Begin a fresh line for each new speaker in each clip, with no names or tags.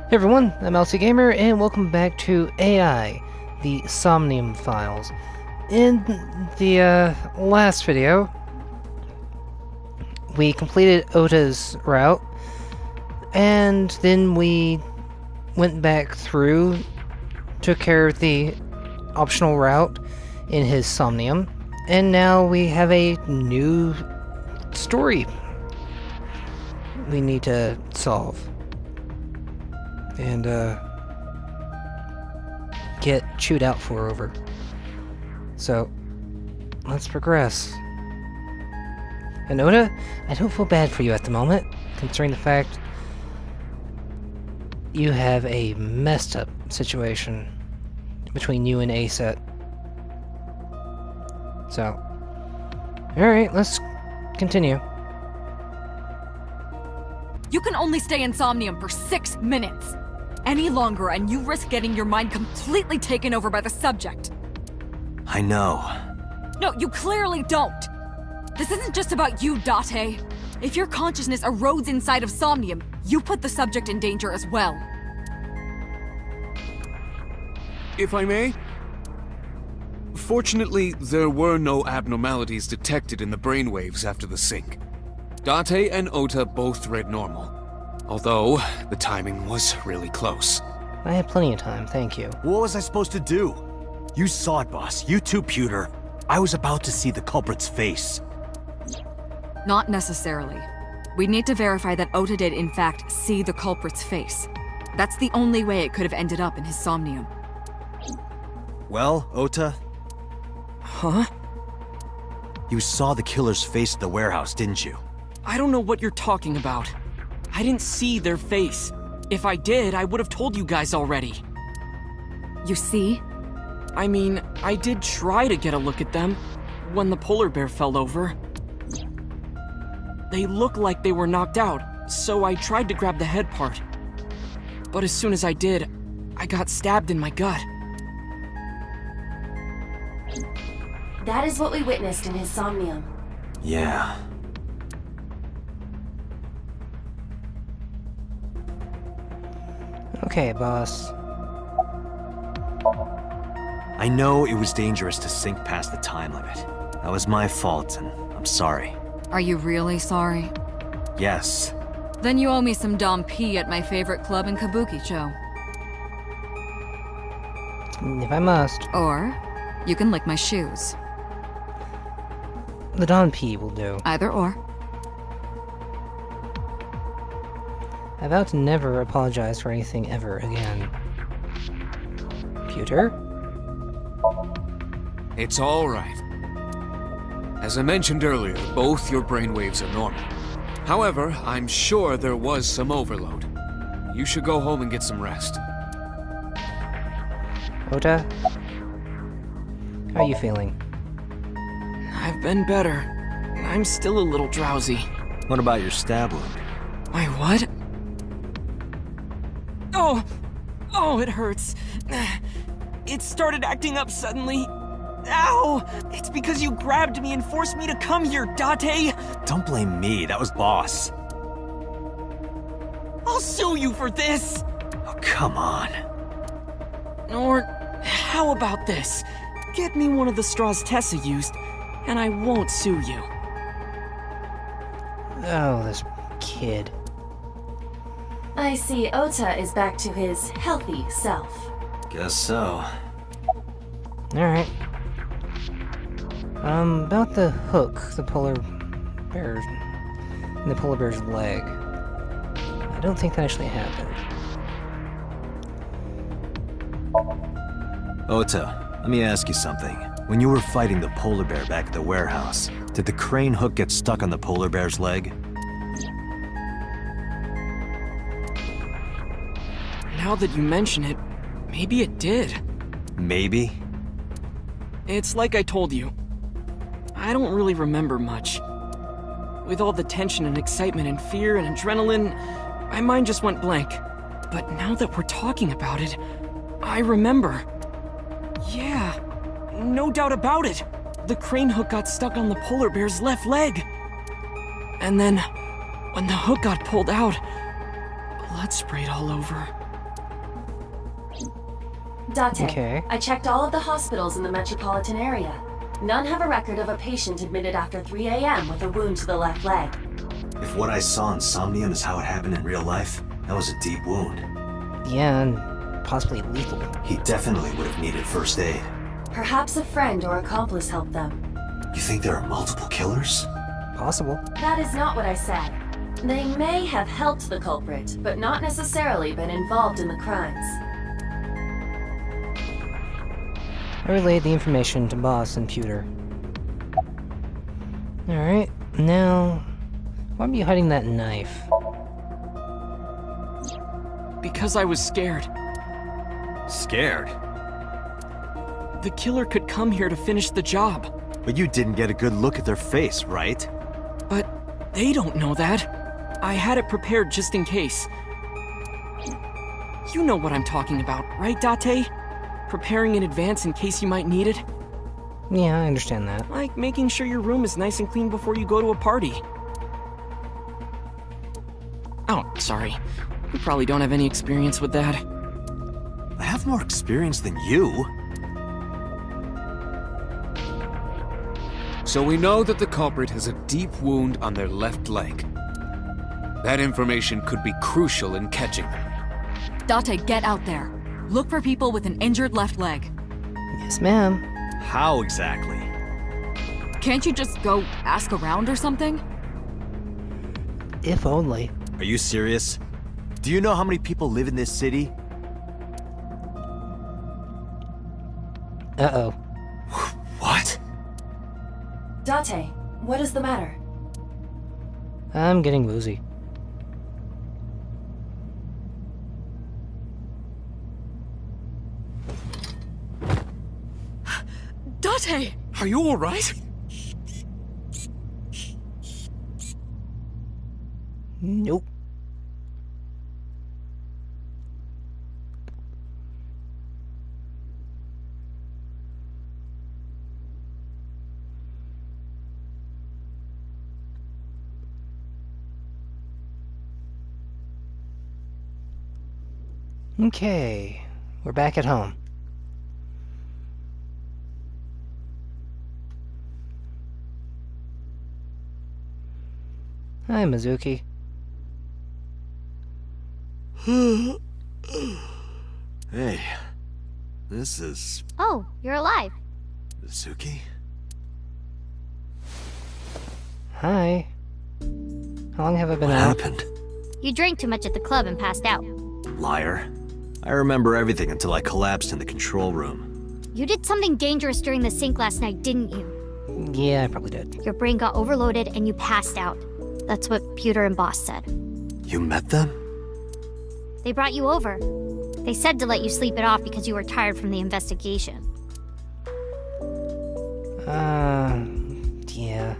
Hey everyone, I'm Gamer, and welcome back to AI, the Somnium Files. In the last video, we completed Ota's route, and then we went back through, took care of the optional route in his Somnium, and now we have a new story we need to solve. And, get chewed out for over. So, let's progress. And Ota, I don't feel bad for you at the moment, considering the fact you have a messed up situation between you and Aset. So, alright, let's continue.
You can only stay in Somnium for 6 minutes. Any longer and you risk getting your mind completely taken over by the subject.
I know.
No, you clearly don't. This isn't just about you, Date. If your consciousness erodes inside of Somnium, you put the subject in danger as well.
If I may? Fortunately, there were no abnormalities detected in the brainwaves after the sync. Date and Ota both read normal, although the timing was really close.
I had plenty of time, thank you.
What was I supposed to do? You saw it, boss. You too, Pewter. I was about to see the culprit's face.
Not necessarily. We need to verify that Ota did in fact see the culprit's face. That's the only way it could have ended up in his Somnium.
Well, Ota?
Huh?
You saw the killer's face at the warehouse, didn't you?
I don't know what you're talking about. I didn't see their face. If I did, I would have told you guys already.
You see?
I mean, I did try to get a look at them when the polar bear fell over. They looked like they were knocked out, so I tried to grab the head part. But as soon as I did, I got stabbed in my gut.
That is what we witnessed in his Somnium.
Yeah.
Okay, boss.
I know it was dangerous to sink past the time limit. That was my fault, and I'm sorry.
Are you really sorry?
Yes.
Then you owe me some Dom P at my favorite club in Kabukicho.
If I must.
Or, you can lick my shoes.
The Don P will do.
Either or.
I vow to never apologize for anything ever again. Pewter?
It's all right. As I mentioned earlier, both your brainwaves are normal. However, I'm sure there was some overload. You should go home and get some rest.
Ota? How are you feeling?
I've been better. I'm still a little drowsy.
What about your stab wound?
My what? Oh! Oh, it hurts. It started acting up suddenly. Ow! It's because you grabbed me and forced me to come here, Date!
Don't blame me, that was boss.
I'll sue you for this!
Oh, come on.
Or, how about this? Get me one of the straws Tessa used, and I won't sue you.
Oh, this kid.
I see Ota is back to his healthy self.
Guess so.
Alright. About the hook, the polar bear's leg. I don't think that actually happened.
Ota, let me ask you something. When you were fighting the polar bear back at the warehouse, did the crane hook get stuck on the polar bear's leg?
Now that you mention it, maybe it did.
Maybe?
It's like I told you. I don't really remember much. With all the tension and excitement and fear and adrenaline, my mind just went blank. But now that we're talking about it, I remember. Yeah, no doubt about it. The crane hook got stuck on the polar bear's left leg. And then, when the hook got pulled out, blood sprayed all over.
Date,
Okay.
I checked all of the hospitals in the metropolitan area. None have a record of a patient admitted after 3 a.m. with a wound to the left leg.
If what I saw in Somnium is how it happened in real life, that was a deep wound.
Yeah, and possibly lethal.
He definitely would have needed first aid.
Perhaps a friend or accomplice helped them.
You think there are multiple killers?
Possible.
That is not what I said. They may have helped the culprit, but not necessarily been involved in the crimes.
I relayed the information to Boss and Pewter. Alright, now... why are you hiding that knife?
Because I was scared.
Scared?
The killer could come here to finish the job.
But you didn't get a good look at their face, right?
But they don't know that. I had it prepared just in case. You know what I'm talking about, right, Date? Preparing in advance in case you might need it.
Yeah, I understand that.
Like making sure your room is nice and clean before you go to a party. Oh, sorry. You probably don't have any experience with that.
I have more experience than you.
So we know that the culprit has a deep wound on their left leg. That information could be crucial in catching them.
Date, get out there. Look for people with an injured left leg.
Yes, ma'am.
How exactly?
Can't you just go ask around or something?
If only.
Are you serious? Do you know how many people live in this city?
Uh-oh.
What?
Date, what is the matter?
I'm getting woozy.
Date!
Are you alright?
Nope. Okay, we're back at home. Hi, Mizuki.
Hey, this is
Oh, you're alive.
Mizuki?
Hi. How long have I been
What
out?
happened?
You drank too much at the club and passed out.
Liar. I remember everything until I collapsed in the control room.
You did something dangerous during the sink last night, didn't you?
Yeah, I probably did.
Your brain got overloaded and you passed out. That's what Pewter and Boss said.
You met them?
They brought you over. They said to let you sleep it off because you were tired from the investigation.
Yeah.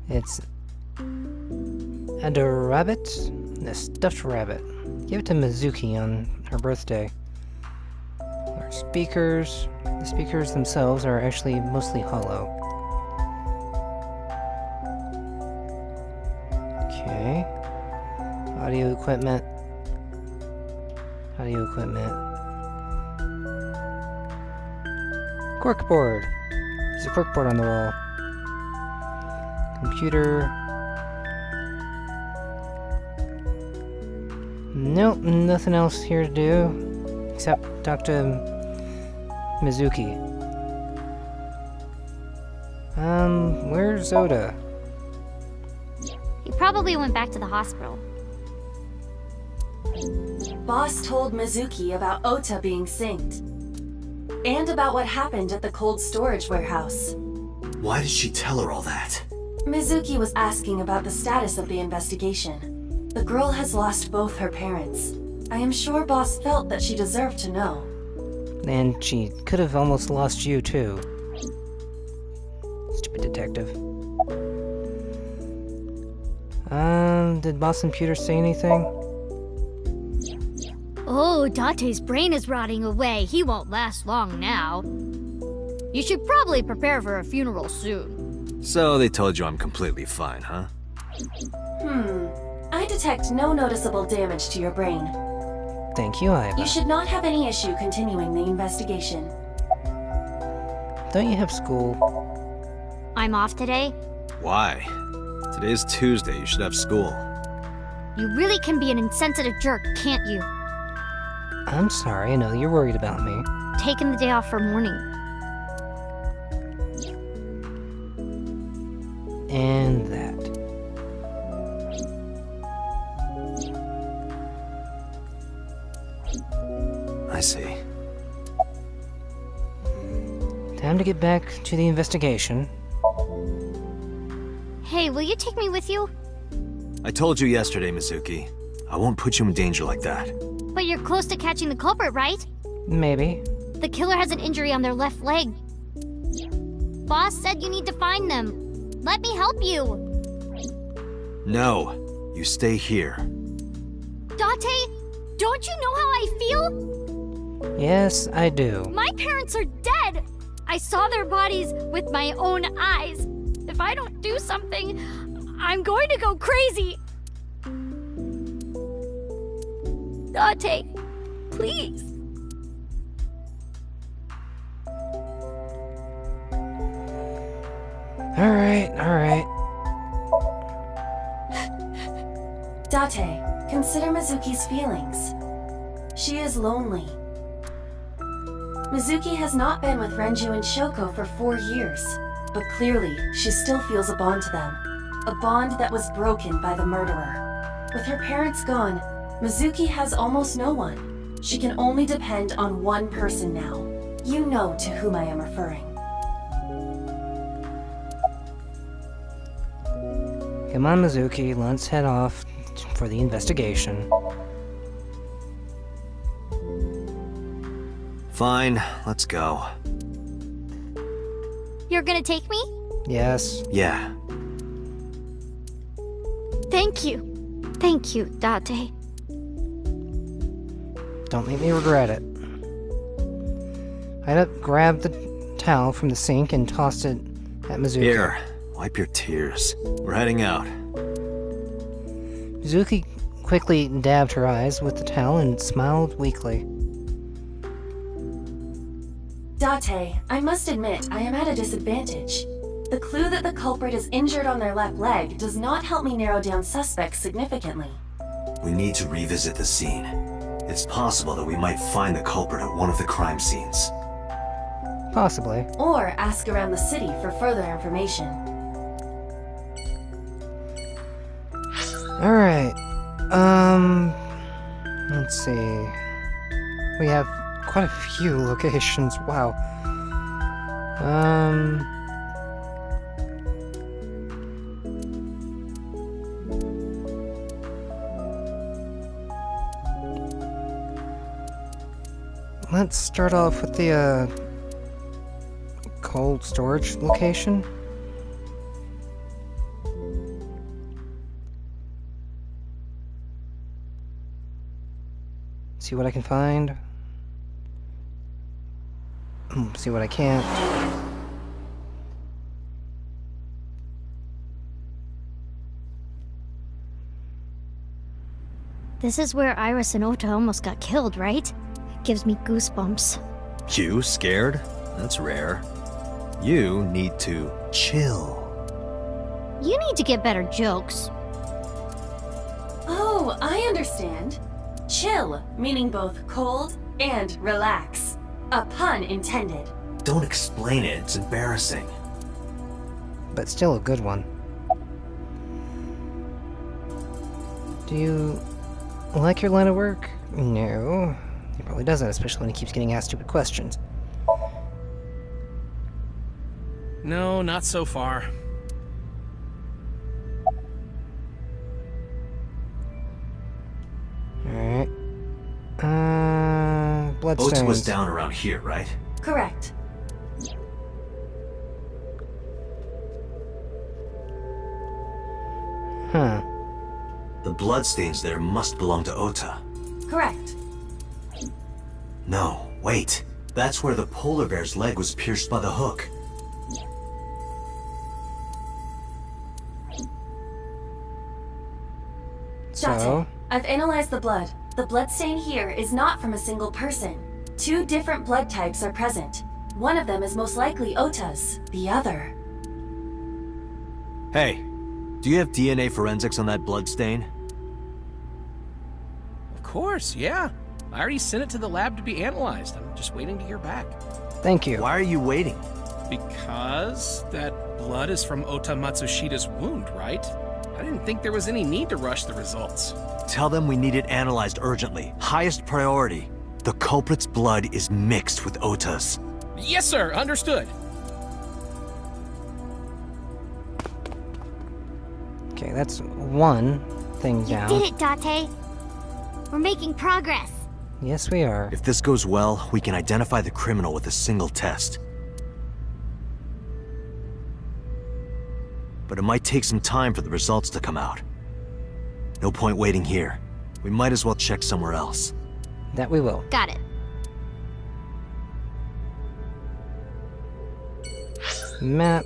It's a rabbit? A stuffed rabbit. Give it to Mizuki on her birthday. Our speakers. The speakers themselves are actually mostly hollow. Okay. Audio equipment. Audio equipment. Corkboard. There's a corkboard on the wall. Computer. Nope, nothing else here to do. Except talk to Mizuki. Where's Oda?
He probably went back to the hospital.
Boss told Mizuki about Ota being synced. And about what happened at the cold storage warehouse.
Why did she tell her all that?
Mizuki was asking about the status of the investigation. The girl has lost both her parents. I am sure Boss felt that she deserved to know.
And she could have almost lost you, too. Stupid detective. Did Boss and Pewter say anything?
Oh, Date's brain is rotting away. He won't last long now. You should probably prepare for a funeral soon.
So they told you I'm completely fine, huh?
I detect no noticeable damage to your brain.
Thank you, Iva.
You should not have any issue continuing the investigation.
Don't you have school?
I'm off today.
Why? Today's Tuesday, you should have school.
You really can be an insensitive jerk, can't you?
I'm sorry, I know you're worried about me.
Taking the day off for mourning.
And that.
I see.
Time to get back to the investigation.
Hey, will you take me with you?
I told you yesterday, Mizuki. I won't put you in danger like that.
But you're close to catching the culprit, right?
Maybe.
The killer has an injury on their left leg. Boss said you need to find them. Let me help you.
No, you stay here.
Date, don't you know how I feel?
Yes, I do.
My parents are dead. I saw their bodies with my own eyes. If I don't do something, I'm going to go crazy. Date, please.
Alright.
Date, consider Mizuki's feelings. She is lonely. Mizuki has not been with Renju and Shoko for 4 years, but clearly she still feels a bond to them. A bond that was broken by the murderer. With her parents gone, Mizuki has almost no one. She can only depend on one person now. You know to whom I am referring.
Come on, Mizuki, let's head off for the investigation.
Fine, let's go.
You're gonna take me?
Yes.
Yeah.
Thank you. Thank you, Date.
Don't make me regret it. I grabbed the towel from the sink and tossed it at Mizuki.
Here, wipe your tears. We're heading out.
Mizuki quickly dabbed her eyes with the towel and smiled weakly.
Date, I must admit I am at a disadvantage. The clue that the culprit is injured on their left leg does not help me narrow down suspects significantly.
We need to revisit the scene. It's possible that we might find the culprit at one of the crime scenes.
Possibly.
Or ask around the city for further information.
Alright. Let's see. We have quite a few locations. Wow. Let's start off with the, cold storage location. See what I can find. See what I can't.
This is where Iris and Ota almost got killed, right? It gives me goosebumps.
You scared? That's rare. You need to chill.
You need to get better jokes.
Oh, I understand. Chill, meaning both cold and relax. A pun intended.
Don't explain it, it's embarrassing.
But still a good one. Do you like your line of work? No. He probably doesn't, especially when he keeps getting asked stupid questions.
No, not so far.
Alright. Bloodstones.
Oats was down around here, right?
Correct.
Huh.
The bloodstains there must belong to Ota.
Correct.
No, wait. That's where the polar bear's leg was pierced by the hook.
So?
I've analyzed the blood. The bloodstain here is not from a single person. 2 different blood types are present. One of them is most likely Ota's, the other.
Hey, do you have DNA forensics on that blood stain?
Of course, yeah. I already sent it to the lab to be analyzed. I'm just waiting to hear back.
Thank you.
Why are you waiting?
Because that blood is from Ota Matsushida's wound, right? I didn't think there was any need to rush the results.
Tell them we need it analyzed urgently. Highest priority. The culprit's blood is mixed with Ota's.
Yes, sir. Understood.
Okay, that's one thing
You
down.
did it, Date. We're making progress.
Yes, we are.
If this goes well, we can identify the criminal with a single test. But it might take some time for the results to come out. No point waiting here. We might as well check somewhere else.
That we will.
Got it.
Map.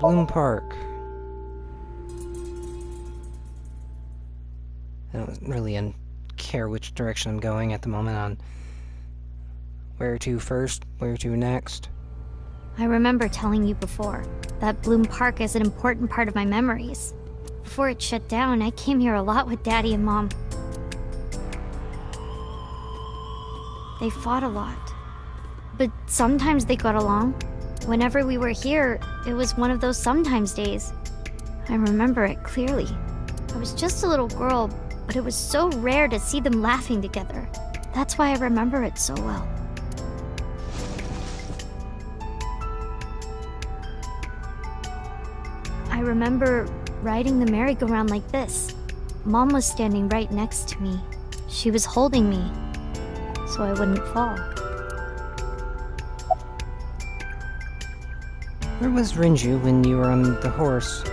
Bloom Park. I don't really care which direction I'm going at the moment on where to first, where to next.
I remember telling you before that Bloom Park is an important part of my memories. Before it shut down, I came here a lot with Daddy and Mom. They fought a lot. But sometimes they got along. Whenever we were here, it was one of those sometimes days. I remember it clearly. I was just a little girl, but it was so rare to see them laughing together. That's why I remember it so well. I remember riding the merry-go-round like this. Mom was standing right next to me. She was holding me, so I wouldn't fall.
Where was Renju when you were on the horse?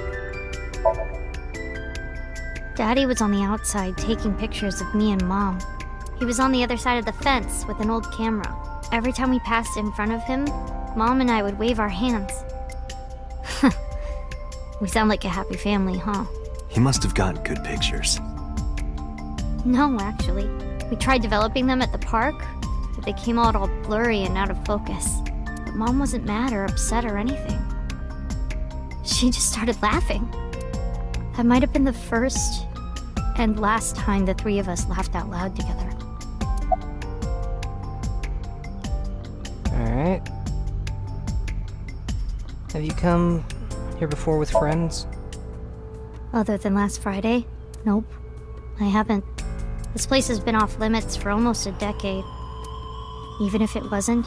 Daddy was on the outside taking pictures of me and Mom. He was on the other side of the fence with an old camera. Every time we passed in front of him, Mom and I would wave our hands. We sound like a happy family, huh?
He must have gotten good pictures.
No, actually. We tried developing them at the park, but they came out all blurry and out of focus. But Mom wasn't mad or upset or anything. She just started laughing. That might have been the first and last time the 3 of us laughed out loud together.
Alright. Have you come here before with friends?
Other than last Friday? Nope. I haven't. This place has been off limits for almost a decade. Even if it wasn't,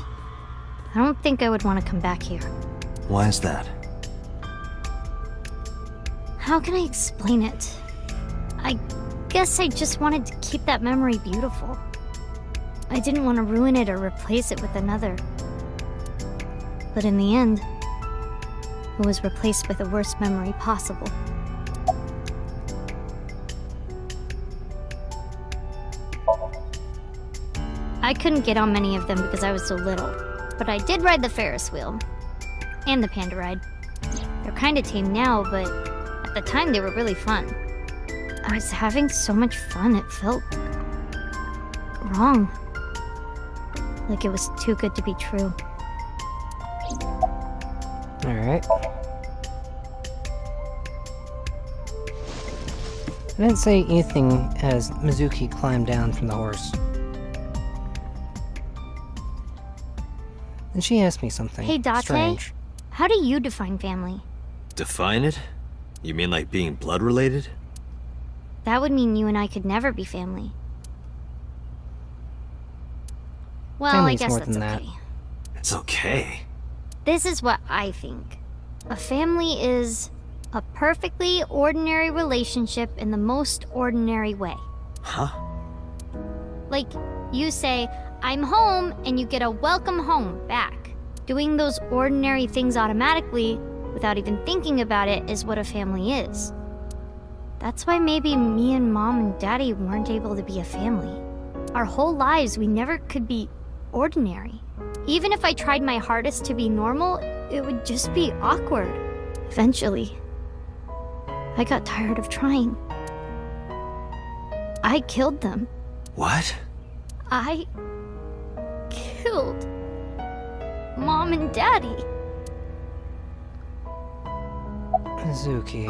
I don't think I would want to come back here.
Why is that?
How can I explain it? I guess I just wanted to keep that memory beautiful. I didn't want to ruin it or replace it with another. But in the end, it was replaced with the worst memory possible. I couldn't get on many of them because I was so little, but I did ride the Ferris wheel. And the panda ride. They're kinda tame now, but at the time they were really fun. I was having so much fun, it felt wrong. Like it was too good to be true.
Alright. I didn't say anything as Mizuki climbed down from the horse. And she asked me something
Hey, Date.
strange.
How do you define family?
Define it? You mean like being blood-related?
That would mean you and I could never be family. Well,
Family's
I guess
more
that's
than that.
okay.
It's okay.
This is what I think. A family is a perfectly ordinary relationship in the most ordinary way.
Huh?
Like, you say, I'm home, and you get a welcome home back. Doing those ordinary things automatically, without even thinking about it, is what a family is. That's why maybe me and Mom and Daddy weren't able to be a family. Our whole lives, we never could be ordinary. Even if I tried my hardest to be normal, it would just be awkward. Eventually. I got tired of trying. I killed them.
What?
I killed Mom and Daddy.
Mizuki.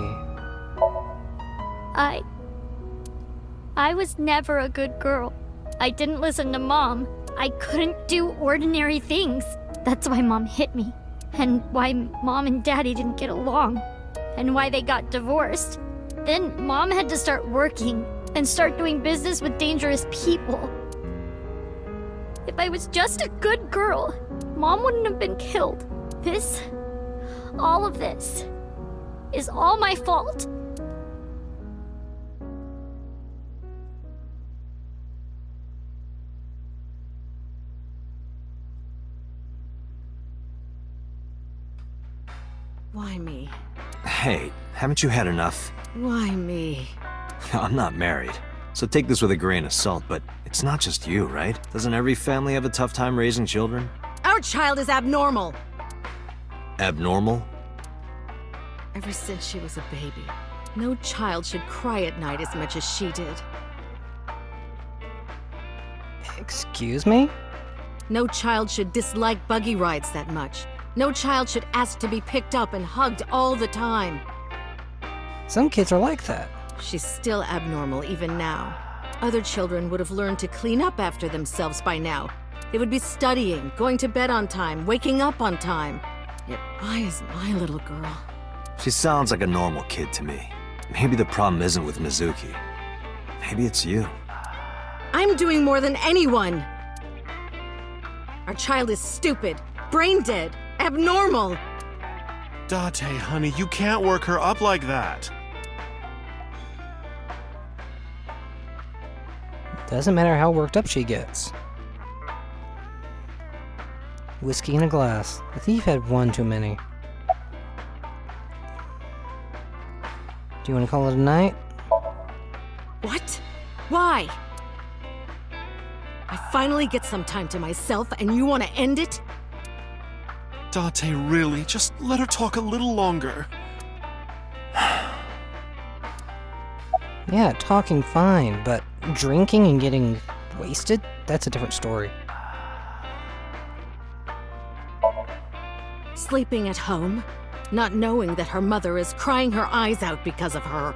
I was never a good girl. I didn't listen to Mom. I couldn't do ordinary things. That's why Mom hit me. And why Mom and Daddy didn't get along. And why they got divorced. Then Mom had to start working and start doing business with dangerous people. If I was just a good girl, Mom wouldn't have been killed. All of this, is all my fault.
Why me?
Hey, haven't you had enough?
Why me?
I'm not married, so take this with a grain of salt, but it's not just you, right? Doesn't every family have a tough time raising children?
Our child is abnormal.
Abnormal?
Ever since she was a baby, no child should cry at night as much as she did.
Excuse me?
No child should dislike buggy rides that much. No child should ask to be picked up and hugged all the time.
Some kids are like that.
She's still abnormal even now. Other children would have learned to clean up after themselves by now. They would be studying, going to bed on time, waking up on time. Yet why is my little girl?
She sounds like a normal kid to me. Maybe the problem isn't with Mizuki. Maybe it's you.
I'm doing more than anyone! Our child is stupid, brain dead, abnormal!
Date, honey, you can't work her up like that.
Doesn't matter how worked up she gets. Whiskey in a glass. I think you've had one too many. Do you want to call it a night?
What? Why? I finally get some time to myself and you want to end it?
Date, really, just let her talk a little longer.
Yeah, talking fine, but drinking and getting wasted? That's a different story.
Sleeping at home, not knowing that her mother is crying her eyes out because of her.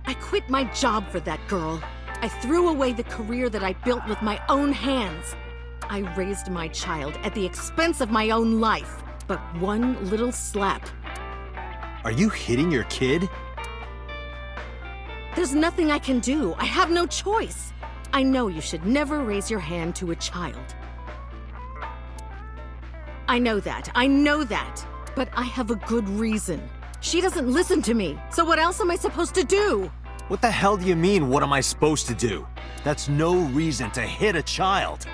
I quit my job for that girl. I threw away the career that I built with my own hands. I raised my child at the expense of my own life. But one little slap.
Are you hitting your kid?
There's nothing I can do. I have no choice. I know you should never raise your hand to a child. I know that. But I have a good reason. She doesn't listen to me, so what else am I supposed to do?
What the hell do you mean, what am I supposed to do? That's no reason to hit a child.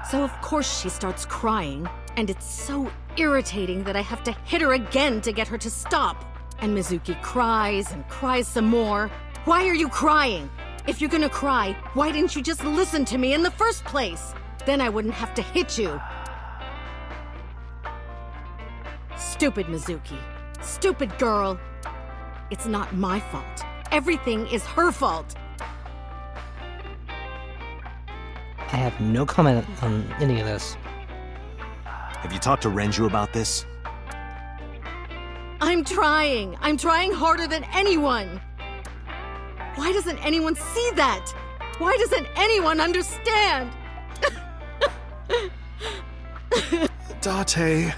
So of course she starts crying, and it's so irritating that I have to hit her again to get her to stop. And Mizuki cries and cries some more. Why are you crying? If you're gonna cry, why didn't you just listen to me in the first place? Then I wouldn't have to hit you. Stupid Mizuki. Stupid girl. It's not my fault. Everything is her fault.
I have no comment on any of this.
Have you talked to Renju about this?
I'm trying. I'm trying harder than anyone. Why doesn't anyone see that? Why doesn't anyone understand?
Date.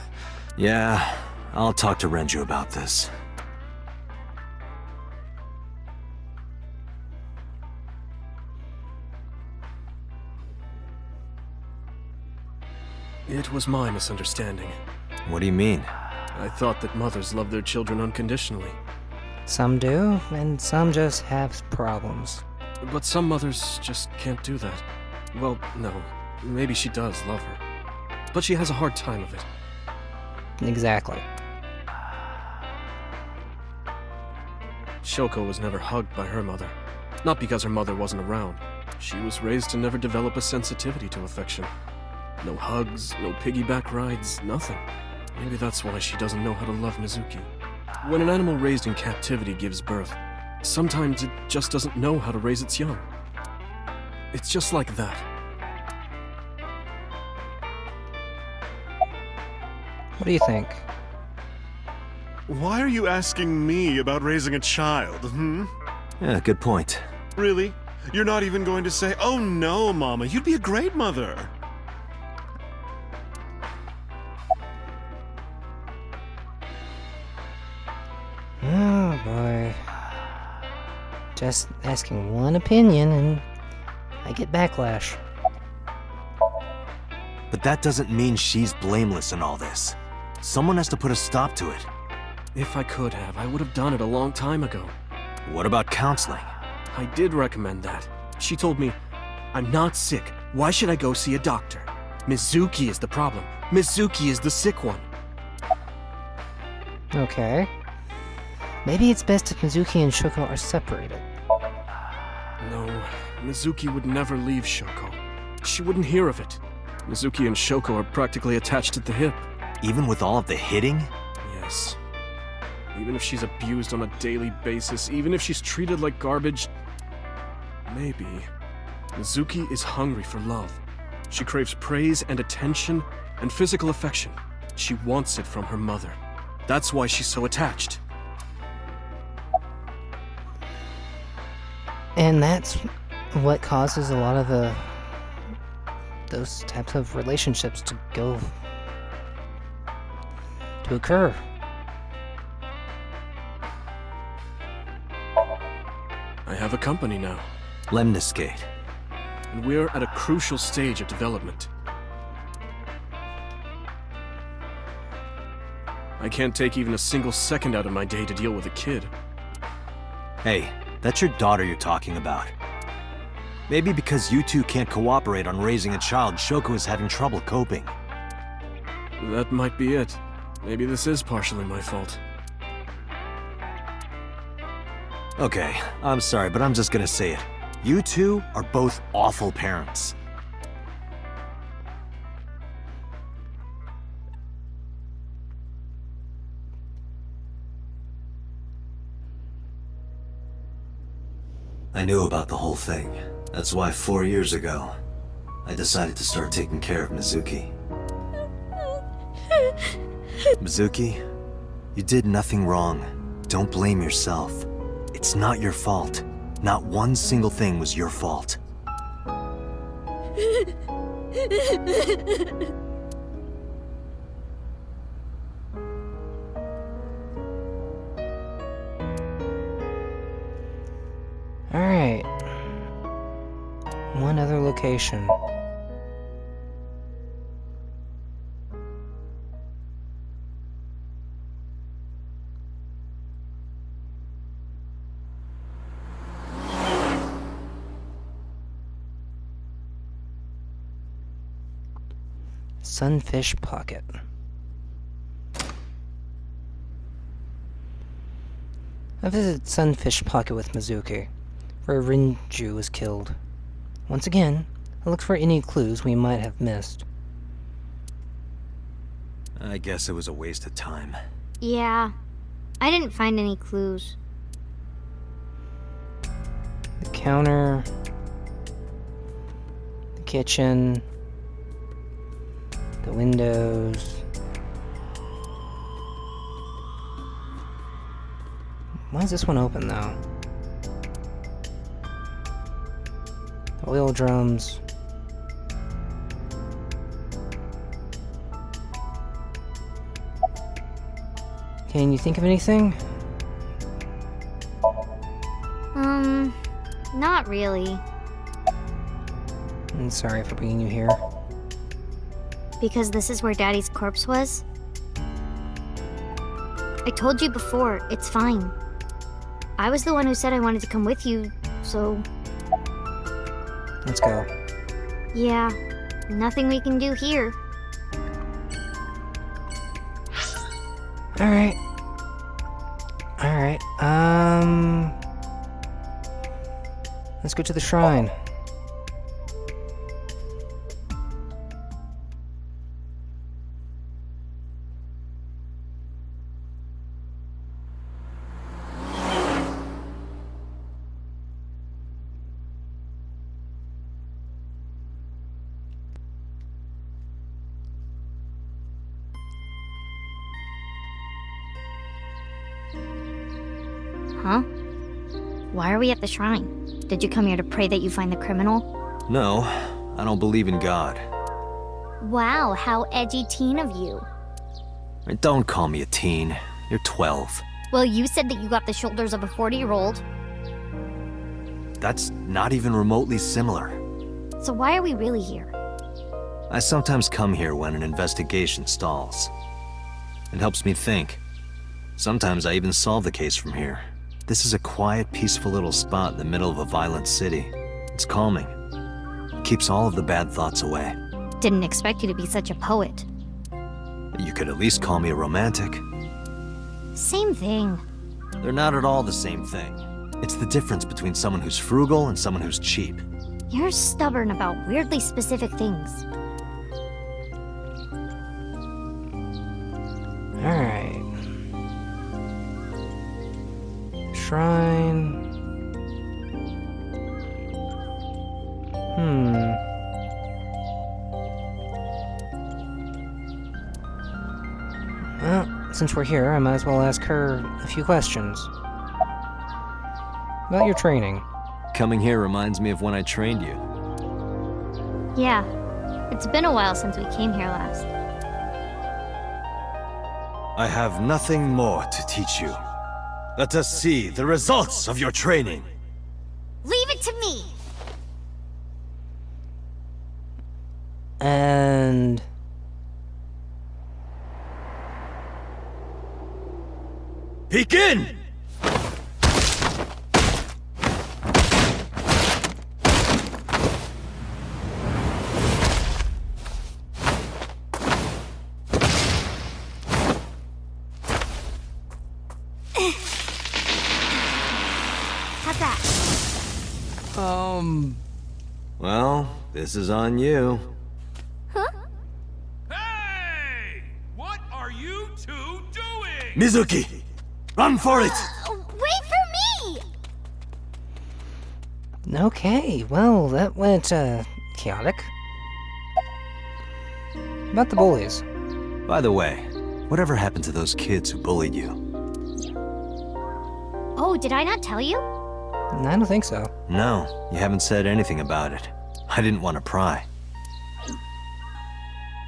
Yeah, I'll talk to Renju about this.
It was my misunderstanding.
What do you mean?
I thought that mothers love their children unconditionally.
Some do, and some just have problems.
But some mothers just can't do that. Well, no. Maybe she does love her. But she has a hard time of it.
Exactly.
Shoko was never hugged by her mother. Not because her mother wasn't around. She was raised to never develop a sensitivity to affection. No hugs, no piggyback rides, nothing. Maybe that's why she doesn't know how to love Mizuki. When an animal raised in captivity gives birth, sometimes it just doesn't know how to raise its young. It's just like that.
What do you think?
Why are you asking me about raising a child,
Yeah, good point.
Really? You're not even going to say, "Oh no, Mama, you'd be a great mother."
Oh boy. Just asking one opinion and I get backlash.
But that doesn't mean she's blameless in all this. Someone has to put a stop to it.
If I could have, I would have done it a long time ago.
What about counseling?
I did recommend that. She told me, "I'm not sick. Why should I go see a doctor? Mizuki is the problem. Mizuki is the sick one."
Okay. Maybe it's best if Mizuki and Shoko are separated.
No, Mizuki would never leave Shoko. She wouldn't hear of it. Mizuki and Shoko are practically attached at the hip.
Even with all of the hitting?
Yes. Even if she's abused on a daily basis, even if she's treated like garbage, maybe. Mizuki is hungry for love. She craves praise and attention and physical affection. She wants it from her mother. That's why she's so attached.
And that's what causes a lot of those types of relationships to occur.
I have a company now,
Lemniscate.
and we're at a crucial stage of development. I can't take even a single second out of my day to deal with a kid.
Hey, that's your daughter you're talking about. Maybe because you two can't cooperate on raising a child, Shoko is having trouble coping.
That might be it. Maybe this is partially my fault.
Okay, I'm sorry, but I'm just gonna say it. You two are both awful parents. I knew about the whole thing. That's why 4 years ago, I decided to start taking care of Mizuki. Mizuki, you did nothing wrong. Don't blame yourself. It's not your fault. Not one single thing was your fault.
Alright. One other location. Sunfish Pocket. I visited Sunfish Pocket with Mizuki, where Rinju was killed. Once again, I looked for any clues we might have missed.
I guess it was a waste of time.
Yeah, I didn't find any clues.
The counter, the kitchen, the windows. Why is this one open though? The oil drums. Can you think of anything?
Not really.
I'm sorry for bringing you here.
Because this is where Daddy's corpse was? I told you before, it's fine. I was the one who said I wanted to come with you, so...
Let's go.
Yeah, nothing we can do here.
Alright. Alright, let's go to the shrine.
Huh? Why are we at the shrine? Did you come here to pray that you find the criminal?
No, I don't believe in God.
Wow, how edgy teen of you.
Don't call me a teen. You're 12.
Well, you said that you got the shoulders of a 40-year-old.
That's not even remotely similar.
So why are we really here?
I sometimes come here when an investigation stalls. It helps me think. Sometimes I even solve the case from here. This is a quiet, peaceful little spot in the middle of a violent city. It's calming. It keeps all of the bad thoughts away.
Didn't expect you to be such a poet.
You could at least call me a romantic.
Same thing.
They're not at all the same thing. It's the difference between someone who's frugal and someone who's cheap.
You're stubborn about weirdly specific things.
Alright. Shrine. Well, since we're here, I might as well ask her a few questions. About your training.
Coming here reminds me of when I trained you.
Yeah. It's been a while since we came here last.
I have nothing more to teach you. Let us see the results of your training.
Leave it to me!
And...
Begin!
How's that?
Well, this is on you.
Huh?
Hey! What are you two doing?
Mizuki! Run for it!
Wait for me!
Okay, well, that went, chaotic. About the bullies.
By the way, whatever happened to those kids who bullied you?
Oh, did I not tell you?
I don't think so.
No, you haven't said anything about it. I didn't want to pry.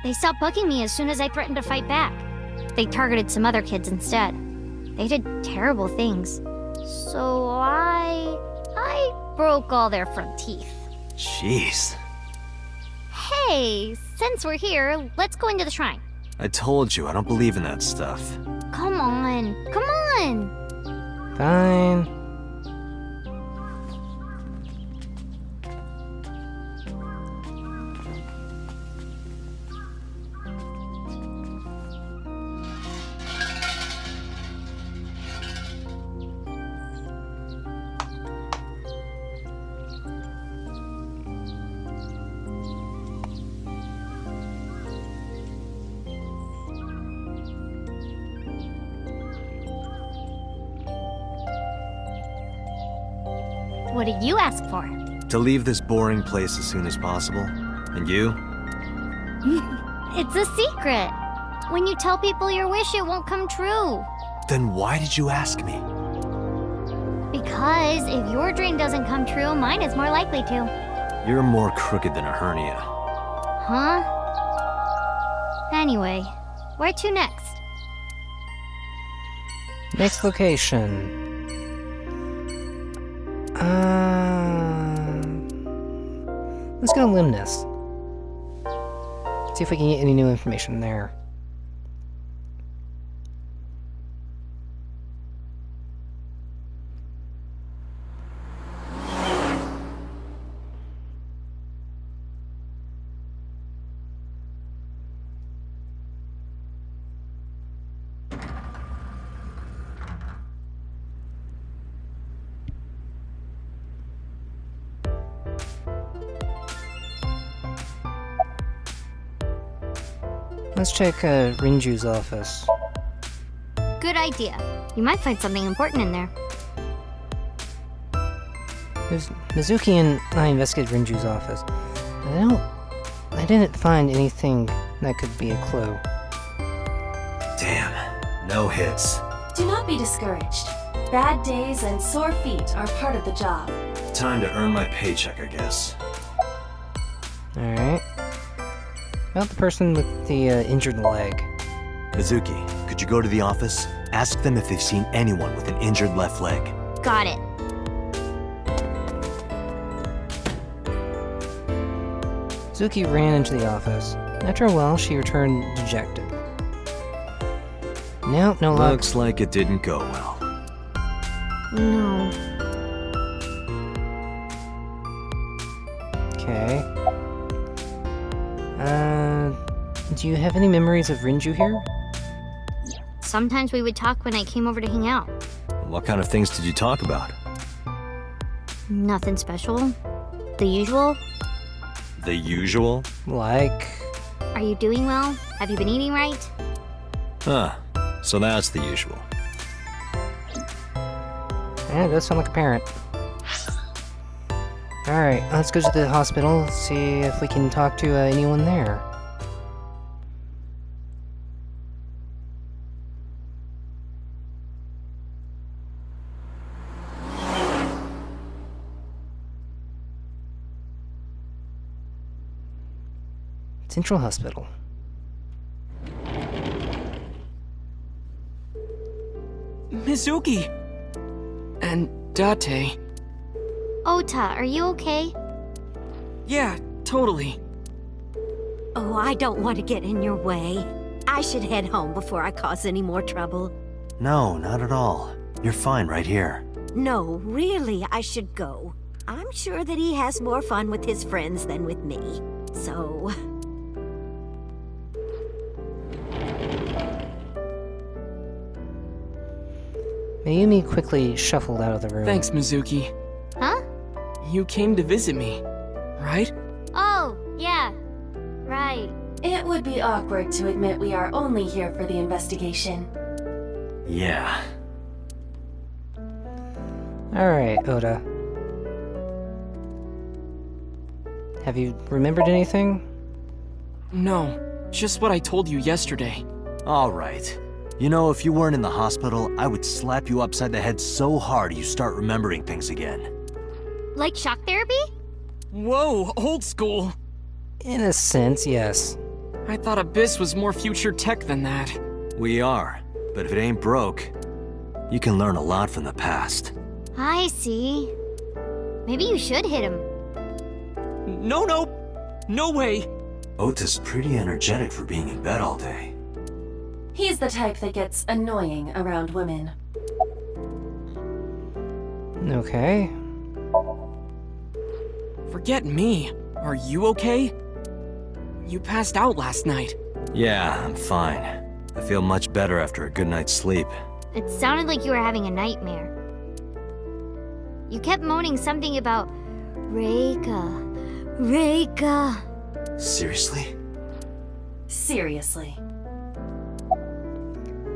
They stopped bugging me as soon as I threatened to fight back. They targeted some other kids instead. They did terrible things. So I broke all their front teeth.
Jeez.
Hey, since we're here, let's go into the shrine.
I told you, I don't believe in that stuff.
Come on, come on!
Fine.
What did you ask for?
To leave this boring place as soon as possible. And you?
It's a secret. When you tell people your wish, it won't come true.
Then why did you ask me?
Because if your dream doesn't come true, mine is more likely to.
You're more crooked than a hernia.
Huh? Anyway, where to next?
Next location. Let's go to Limnus. See if we can get any new information there. Let's check Rinju's office.
Good idea. You might find something important in there.
Mizuki and I investigated Rinju's office. I didn't find anything that could be a clue.
Damn, no hits.
Do not be discouraged. Bad days and sore feet are part of the job.
Time to earn my paycheck, I guess.
Alright. About the person with the injured leg.
Mizuki, could you go to the office? Ask them if they've seen anyone with an injured left leg.
Got it.
Zuki ran into the office. After a while, she returned dejected. Nope, no luck.
Looks like it didn't go well.
No.
Okay. Do you have any memories of Rinju here?
Sometimes we would talk when I came over to hang out.
What kind of things did you talk about?
Nothing special. The usual.
The usual?
Like...
Are you doing well? Have you been eating right?
Huh. So that's the usual.
Yeah, it does sound like a parent. Alright, let's go to the hospital, see if we can talk to anyone there. Central Hospital.
Mizuki! And Date.
Ota, are you okay?
Yeah, totally.
Oh, I don't want to get in your way. I should head home before I cause any more trouble.
No, not at all. You're fine right here.
No, really, I should go. I'm sure that he has more fun with his friends than with me. So...
Mayumi quickly shuffled out of the room.
Thanks, Mizuki.
Huh?
You came to visit me, right?
Oh, yeah. Right.
It would be awkward to admit we are only here for the investigation.
Yeah.
Alright, Oda. Have you remembered anything?
No, just what I told you yesterday.
Alright. You know, if you weren't in the hospital, I would slap you upside the head so hard you start remembering things again.
Like shock therapy?
Whoa, old school!
In a sense, yes.
I thought Abyss was more future tech than that.
We are, but if it ain't broke, you can learn a lot from the past.
I see. Maybe you should hit him.
No way!
Ota's pretty energetic for being in bed all day.
He's the type that gets annoying around women.
Okay.
Forget me. Are you okay? You passed out last night.
Yeah, I'm fine. I feel much better after a good night's sleep.
It sounded like you were having a nightmare. You kept moaning something about Reika.
Seriously?
Seriously.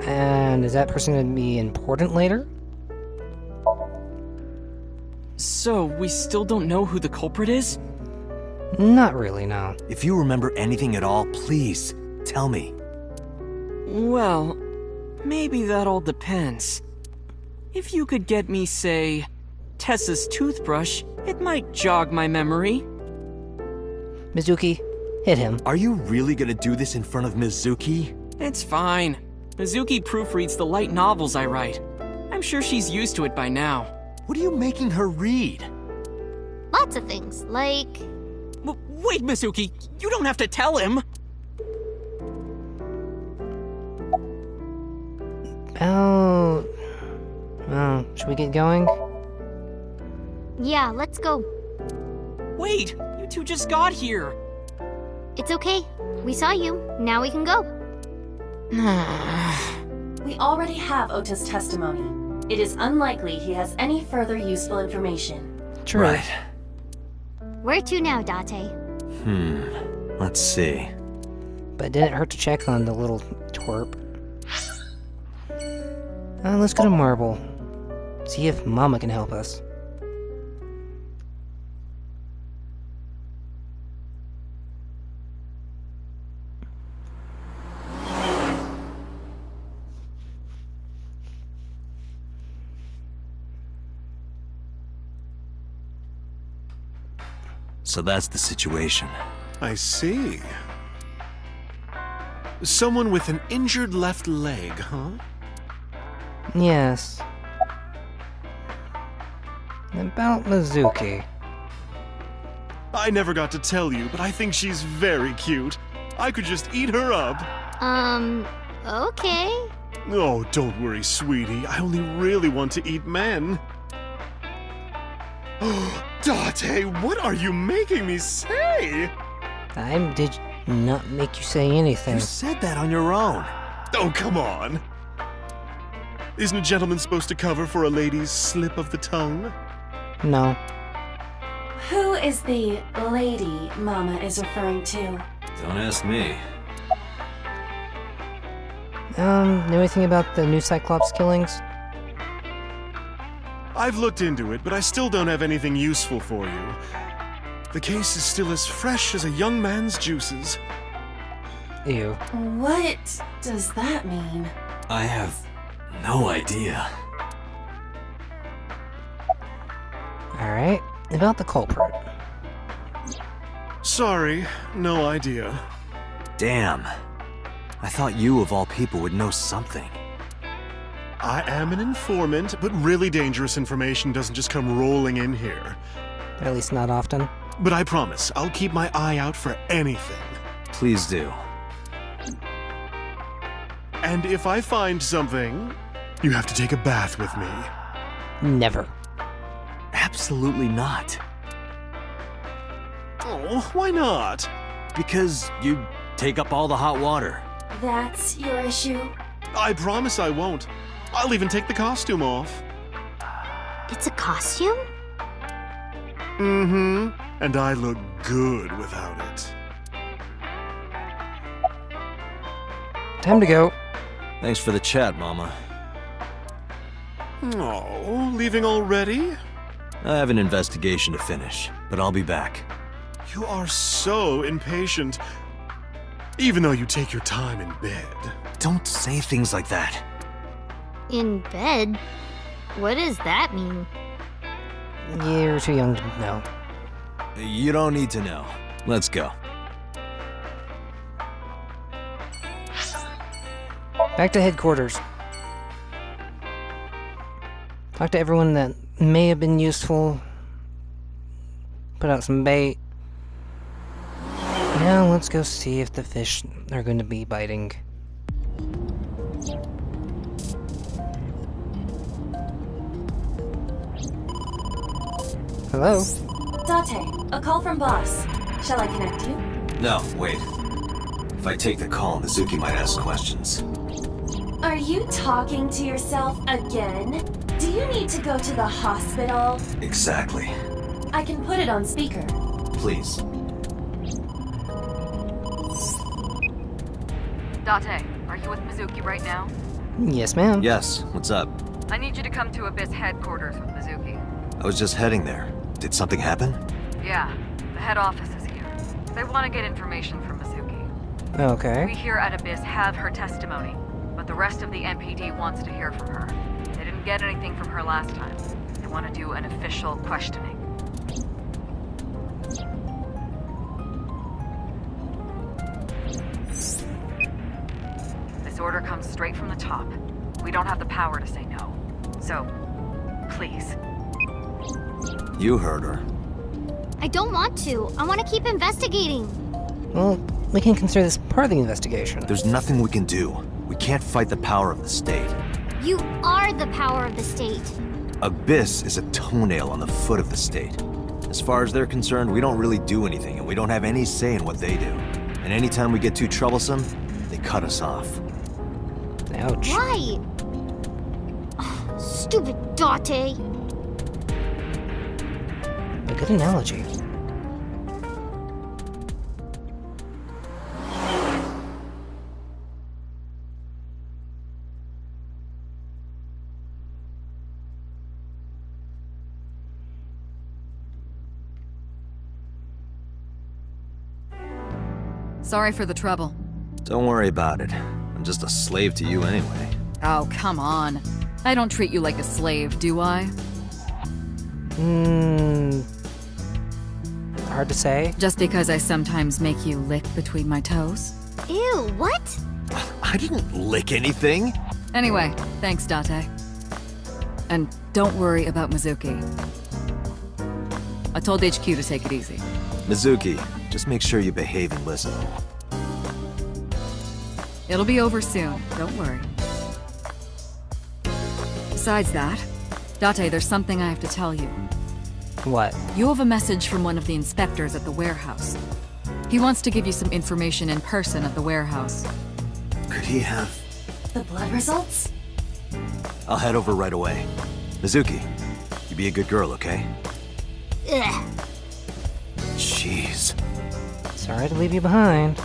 And is that person going to be important later?
So, we still don't know who the culprit is?
Not really, no.
If you remember anything at all, please, tell me.
Well, maybe that all depends. If you could get me, say, Tessa's toothbrush, it might jog my memory.
Mizuki, hit him.
Are you really gonna do this in front of Mizuki?
It's fine. Mizuki proofreads the light novels I write. I'm sure she's used to it by now.
What are you making her read?
Lots of things, like...
Wait, Mizuki! You don't have to tell him!
Oh... should we get going?
Yeah, let's go.
Wait! You two just got here!
It's okay. We saw you. Now we can go.
We already have Ota's testimony. It is unlikely he has any further useful information.
True.
Right.
Where to now, Date?
Let's see.
But it didn't hurt to check on the little twerp. Let's go to Marble. See if Mama can help us.
So that's the situation.
I see. Someone with an injured left leg, huh?
Yes. About Mizuki.
I never got to tell you, but I think she's very cute. I could just eat her up.
Okay.
Oh, don't worry, sweetie. I only really want to eat men. Date, what are you making me say?
I did not make you say anything.
You said that on your own.
Oh, come on. Isn't a gentleman supposed to cover for a lady's slip of the tongue?
No.
Who is the lady Mama is referring to?
Don't ask me.
Know anything about the new Cyclops killings?
I've looked into it, but I still don't have anything useful for you. The case is still as fresh as a young man's juices.
Ew.
What does that mean?
I have no idea.
Alright, about the culprit.
Sorry, no idea.
Damn. I thought you, of all people, would know something.
I am an informant, but really dangerous information doesn't just come rolling in here.
At least not often.
But I promise, I'll keep my eye out for anything.
Please do.
And if I find something, you have to take a bath with me.
Never.
Absolutely not.
Oh, why not?
Because you take up all the hot water.
That's your issue?
I promise I won't. I'll even take the costume off.
It's a costume?
Mm-hmm. And I look good without it.
Time to go.
Thanks for the chat, Mama.
Oh, leaving already?
I have an investigation to finish, but I'll be back.
You are so impatient. Even though you take your time in bed.
Don't say things like that.
In bed? What does that mean?
You're too young to know.
You don't need to know. Let's go.
Back to headquarters. Talk to everyone that may have been useful. Put out some bait. Now let's go see if the fish are going to be biting. Hello?
Date, a call from boss. Shall I connect you?
No, wait. If I take the call, Mizuki might ask questions.
Are you talking to yourself again? Do you need to go to the hospital?
Exactly.
I can put it on speaker.
Please.
Date, are you with Mizuki right now?
Yes, ma'am.
Yes, what's up?
I need you to come to Abyss headquarters with Mizuki.
I was just heading there. Did something happen?
Yeah, the head office is here. They want to get information from Mizuki. We
Okay.
here at Abyss have her testimony, but the rest of the MPD wants to hear from her. They didn't get anything from her last time. They want to do an official questioning. This order comes straight from the top. We don't have the power to say no. So, please.
You heard her.
I don't want to. I want to keep investigating.
Well, we can consider this part of the investigation.
There's nothing we can do. We can't fight the power of the state.
You are the power of the state.
Abyss is a toenail on the foot of the state. As far as they're concerned, we don't really do anything, and we don't have any say in what they do. And anytime we get too troublesome, they cut us off.
Ouch.
Why? Oh, stupid Date.
A good analogy.
Sorry for the trouble.
Don't worry about it. I'm just a slave to you anyway.
Oh, come on. I don't treat you like a slave, do I?
hard to say.
Just because I sometimes make you lick between my toes?
Ew, what?
I didn't lick anything.
Anyway, thanks, Date. And don't worry about Mizuki. I told HQ to take it easy.
Mizuki, just make sure you behave and listen.
It'll be over soon, don't worry. Besides that, Date, there's something I have to tell you.
What?
You have a message from one of the inspectors at the warehouse. He wants to give you some information in person at the warehouse.
Could he have...
The blood results?
I'll head over right away. Mizuki, you be a good girl, okay?
Ugh.
Jeez.
Sorry to leave you behind.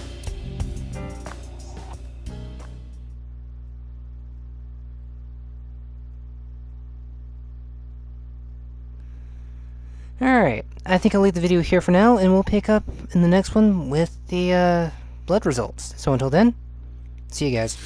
Alright, I think I'll leave the video here for now, and we'll pick up in the next one with the blood results. So until then, see you guys.